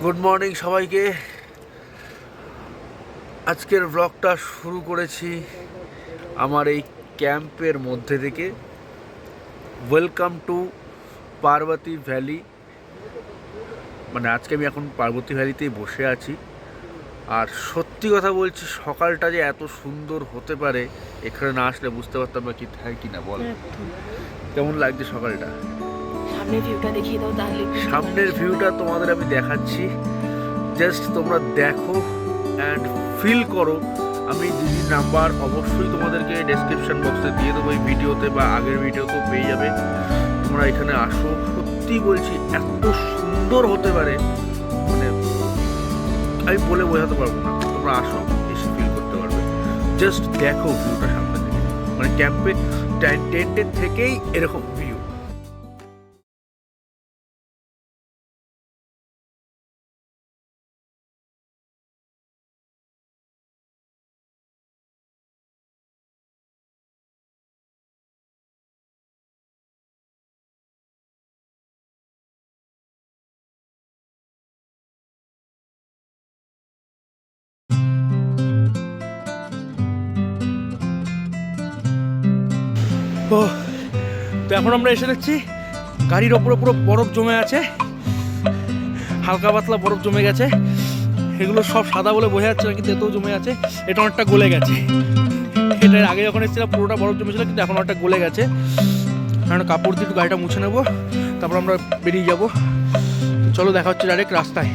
Good morning সবাইকে। আজকের ব্লগটা শুরু করেছি আমার এই ক্যাম্পের মধ্যে থেকে। Welcome to Parvati valley. মানে আজকে আমি এখন পার্বতী ভ্যালিতেই বসে আছি। আর সত্যি কথা বলছি, সকালটা যে এত সুন্দর হতে পারে এখানে না আসলে বুঝতে পারতাম না কি থাকে কি না। বল কেমন লাগছে সকালটা? সামনের ভিউটা দেখিয়ে দাও তাহলে। সামনের ভিউটা তোমাদের আমি দেখাচ্ছি, জাস্ট তোমরা দেখো অ্যান্ড ফিল করো। আমি দিদির নাম্বার অবশ্যই তোমাদেরকে ডেসক্রিপশন বক্সে দিয়ে দেবো, এই ভিডিওতে বা আগের ভিডিওতেও পেয়ে যাবে। তোমরা এখানে আসো, সত্যি বলছি এত সুন্দর হতে পারে মানে আমি বলে বোঝাতে পারবো না। তোমরা আসো, এসে ফিল করতে পারবে। জাস্ট দেখো ভিউটা সামনে থেকে, মানে ক্যাম্পে টেন্টের থেকেই এরকম ভিউ। ও, তো এখন আমরা এসে দেখছি গাড়ির ওপরে পুরো বরফ জমে আছে, হালকা পাতলা বরফ জমে গেছে। এগুলো সব সাদা বলে বোঝা যাচ্ছে না, কিন্তু এতেও জমে আছে। এটা অনেকটা গলে গেছে। এটার আগে যখন এসেছিলাম পুরোটা বরফ জমেছিল, কিন্তু এখন অনেকটা গলে গেছে। কারণ কাপড় দিয়ে একটু গাড়িটা মুছে নেবো, তারপর আমরা বেরিয়ে যাবো। চলো দেখা হচ্ছে ডাইরেক্ট রাস্তায়।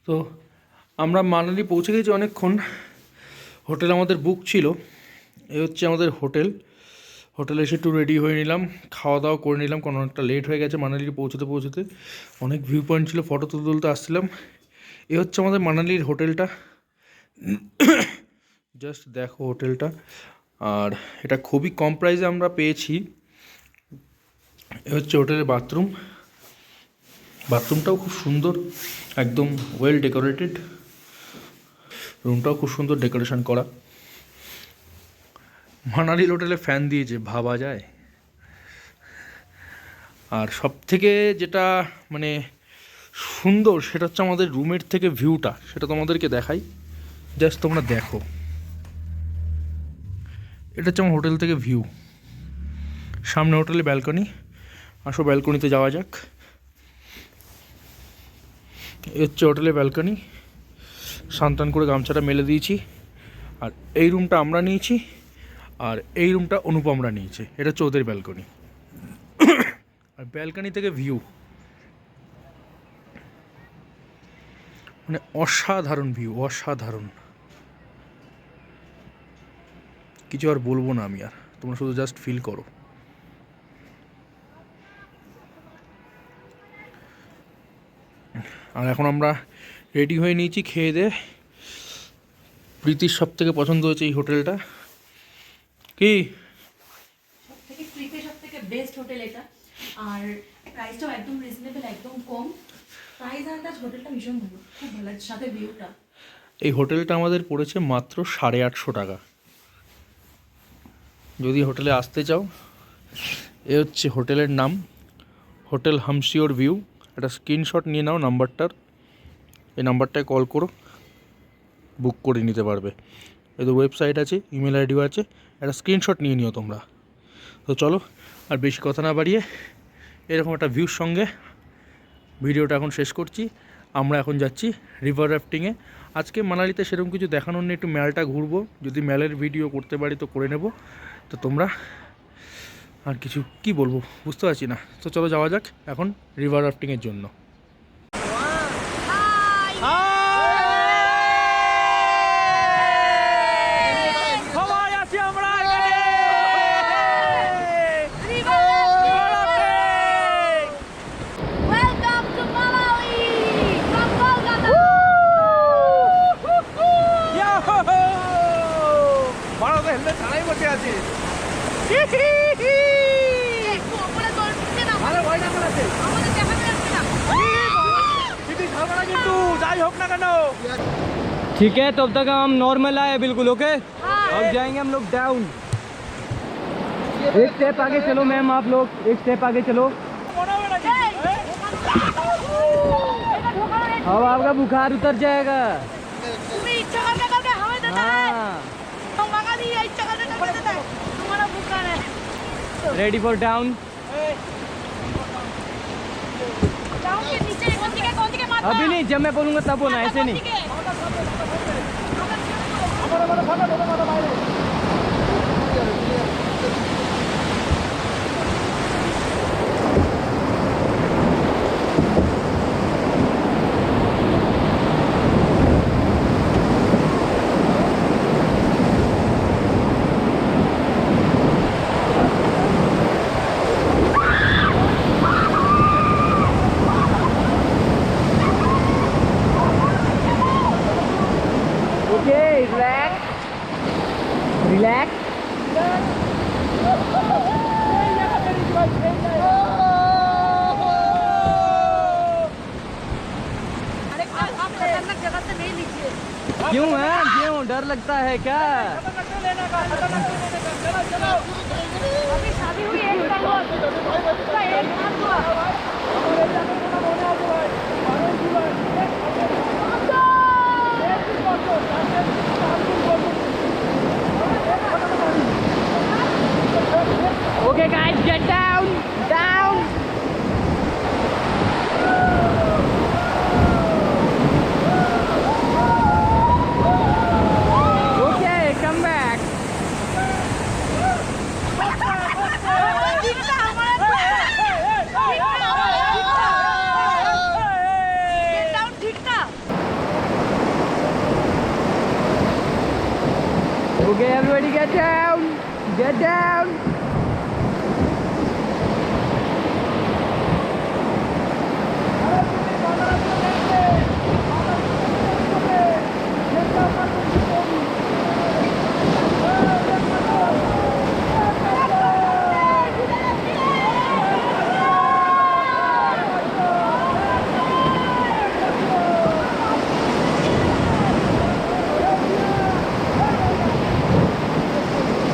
তো আমরা মানালি পৌঁছে গেছি অনেকক্ষণ। হোটেল আমাদের বুক ছিল। এই হচ্ছে আমাদের হোটেল। হোটেলে এসে একটু রেডি হয়ে নিলাম, খাওয়া দাওয়া করে নিলাম, কারণ অনেকটা লেট হয়ে গেছে মানালি পৌঁছতে পৌঁছতে। অনেক ভিউ পয়েন্ট ছিল, ফটো তুলতে তুলতে আসছিলাম। এই হচ্ছে আমাদের মানালির হোটেলটা। জাস্ট দেখো হোটেলটা। আর এটা খুবই কম প্রাইসে আমরা পেয়েছি। এ হচ্ছে হোটেলের বাথরুম। বাথরুমটাও খুব সুন্দর, একদম ওয়েল ডেকোরেটেড। রুমটাও খুব সুন্দর ডেকোরেশন করা। মানালির হোটেলে ফ্যান দিয়েছে, ভাবা যায়। আর সব থেকে যেটা মানে সুন্দর সেটা হচ্ছে আমাদের রুমের থেকে ভিউটা, সেটা তোমাদেরকে দেখাই। জাস্ট তোমরা দেখো, এটা হচ্ছে আমার হোটেল থেকে ভিউ। সামনে হোটেলে ব্যালকনি, আসো ব্যালকনিতে যাওয়া যাক। এই হচ্ছে হোটেলের ব্যালকনি, সান্তান করে গামছাটা মেলে দিয়েছি। আর এই রুমটা আমরা নিয়েছি, আর এই রুমটা অনুপমরা নিয়েছে। এটা হচ্ছে ওদের ব্যালকনি। আর ব্যালকনি থেকে ভিউ মানে অসাধারণ ভিউ, অসাধারণ। কিছু আর বলবো না আমি, আর তোমরা শুধু জাস্ট ফিল করো। আর এখন আমরা রেডি হয়ে নিয়েছি খেয়ে দিয়ে। প্রীতির সব থেকে পছন্দ হয়েছে এই হোটেলটা। কি সবথেকে ট্রিপে সবথেকে বেস্ট হোটেল এটা। আর প্রাইসটাও একদম রিজনেবল, একদম কম প্রাইস। আন্দাজ হোটেলটা ভীষণ ভালো, খুব ভালো লাগছে, সাথে ভিউটা। এই হোটেলটা আমাদের পড়েছে মাত্র 850 টাকা। যদি হোটেলে আসতে চাও, এ হচ্ছে হোটেলের নাম, হোটেল হামশিওর ভিউ। একটা স্ক্রিনশট নিয়ে নাও নাম্বারটার, এই নাম্বারটায় কল করো, বুক করে নিতে পারবে। এদের ওয়েবসাইট আছে, ইমেল আইডিও আছে, একটা স্ক্রিনশট নিয়ে নিও তোমরা। তো চলো আর বেশি কথা না বাড়িয়ে এরকম একটা ভিউর সঙ্গে ভিডিওটা এখন শেষ করছি। আমরা এখন যাচ্ছি রিভার রাফটিংয়ে। আজকে মানালিতে সেরকম কিছু দেখানোর নেই, একটু ম্যালটা ঘুরবো, যদি ম্যালের ভিডিও করতে পারি তো করে নেব। তো তোমরা আর কিছু কি বলবো বুঝতে পারছি না। তো চলো যাওয়া যাক এখন রিভার রাফটিংয়ের জন্য। Welcome to Malawi from Kolkata. একটু ওপরে তোল উঠছে না, আমাদের দেখানো যাচ্ছে না। ठीक है, तब तक हम नॉर्मल आए बिल्कुल। ओके, हाँ। अब जाएंगे हम लोग डाउन। एक स्टेप आगे चलो मैम, आप लोग एक स्टेप आगे चलो। अब आपका बुखार उतर जाएगा। তুমি ইচ্ছা করকে করকে হাওয়া দেতা है, हाँ, तो बागाली इच्छा करके करके देता है, तुम्हारा बुखार है। Ready for down. डाउन के नीचे कौन दिखे माथा। अभी नहीं, जब मैं बोलूँगा तब होना, ऐसे नहीं। Okay, relax. Relax. अरे आप खतरनाक जगह से नहीं लीजिए। क्यों है, क्यों डर लगता है क्या? अभी शादी हुई एक साल हुआ, उसका एक हाथ हुआ। Okay guys, get down, down. Okay, come back. ठीक था हमारा, गेट डाउन ठीक था। Okay, everybody get down, get down.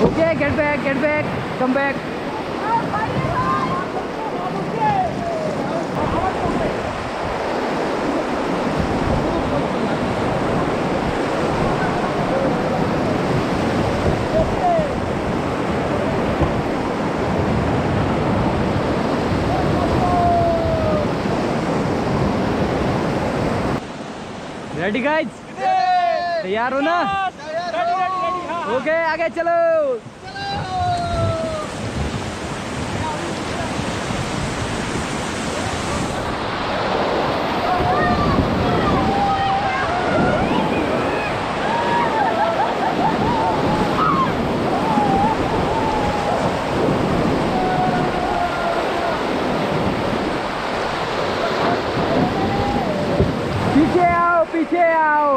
Okay, get back, come back. Ready guys, तैयार हो ना? ओके आगे चलो। पीछे आओ।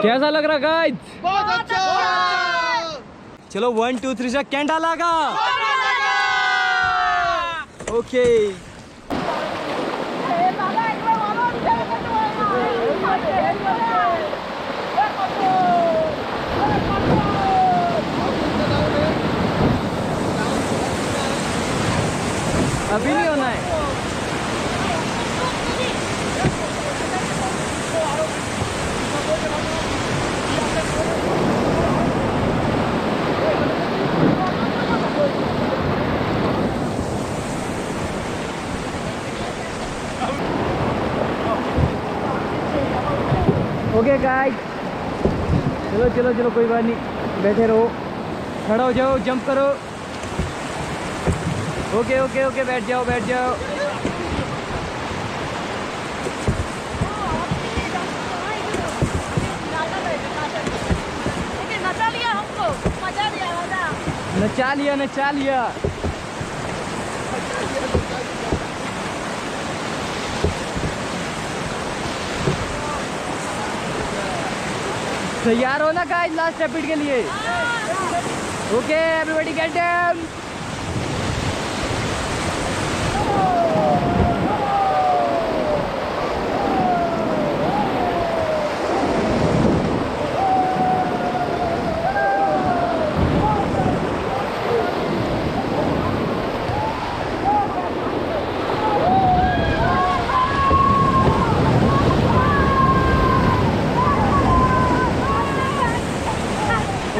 कैसा लग रहा गाइस? बहुत अच्छा। चलो 1 2 3 से कैंडा लगा। ओके अभी नहीं होना है। ओके गाइस, चलो चलो चलो कोई बात नहीं, बैठे रहो, खड़ा हो जाओ, जंप करो। ओके ओके ओके, बैठ जाओ बैठ जाओ। नचा लिया हमको, मजा लिया मजा। नचा लिया नचा लिया। तैयार हो ना गाइस लास्ट रैपिड के लिए? Okay everybody get down.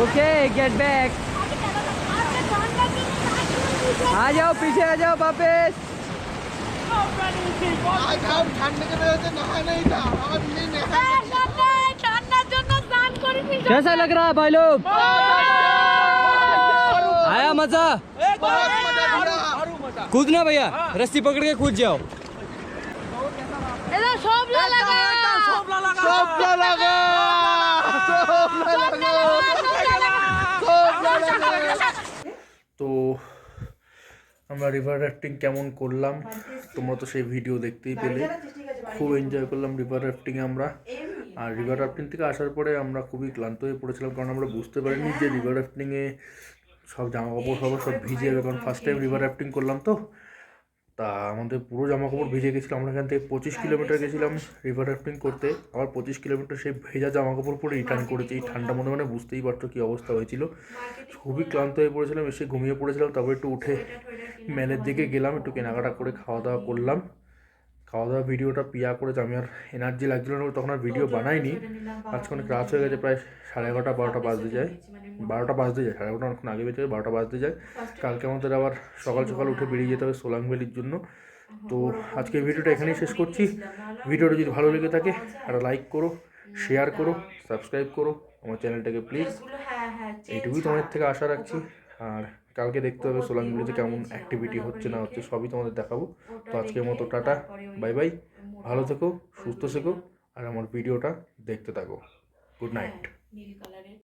Okay get back. आ जाओ पीछे आ जाओ वापस। आज हम ठंड के वजह से नहा नहीं था, आज नहीं नहा। कैसा लग रहा है भाई लोग? आया मजा? बहुत मजा लिया। कूदना भैया, रस्सी पकड़ के कूद जाओ। शोभला लगा। তো আমরা রিভার রাফটিং কেমন করলাম তোমরা তো সেই ভিডিও দেখতেই পেলে। খুব এনজয় করলাম রিভার রাফটিংয়ে আমরা। আর রিভার রাফটিং থেকে আসার পরে আমরা খুবই ক্লান্ত হয়ে পড়েছিলাম, কারণ আমরা বুঝতে পারিনি যে রিভার রাফটিংয়ে সব জামা কাপড় সব ভিজে যাবে, কারণ ফার্স্ট টাইম রিভার রাফটিং করলাম তো। তা আমাদের পুরো জামা কাপড় ভিজে গেছিলো। আমরা এখান থেকে 25 কিলোমিটার গেছিলাম রিভার রাফটিং করতে, আবার 25 কিলোমিটার সেই ভেজা জামা কাপড় পরে রিটার্ন করেছি। এই ঠান্ডা মনে বুঝতেই পারছো কী অবস্থা হয়েছিল। খুবই ক্লান্ত হয়ে পড়েছিলাম, এসে ঘুমিয়ে পড়েছিলাম। তারপর একটু উঠে মেলের দিকে গেলাম, একটু কেনাকাটা করে খাওয়া দাওয়া করলাম। খাওয়া দাওয়া ভিডিওটা পিয়া করেছে, আমি আর এনার্জি লাগছিলো না তখন আর ভিডিও বানাইনি। আজকে অনেক রাত হয়ে গেছে, প্রায় 11:30 12টা বাজতে যায়, 12টা বাজতে যায়, 11:30 অনেকক্ষণ আগে বেঁচে 12টা বাজতে যায়। কালকে আমাদের আবার সকাল সকাল উঠে বেরিয়ে যেতে হবে সোলাং ভ্যালির জন্য। তো আজকে ভিডিওটা এখানেই শেষ করছি। ভিডিওটা যদি ভালো লেগে থাকে একটা লাইক করো, শেয়ার করো, সাবস্ক্রাইব করো আমার চ্যানেলটাকে প্লিজ। এইটুকুই তোমাদের থেকে আশা রাখছি। আর কালকে দেখতে হবে সোলাং ভ্যালিতে কেমন অ্যাক্টিভিটি হচ্ছে না হচ্ছে, সবই তোমাদের দেখাবো। তো আজকের মতো টাটা, বাই বাই, ভালো থেকো, সুস্থ থেকো, আর আমার ভিডিওটা দেখতে থাকো। Good night.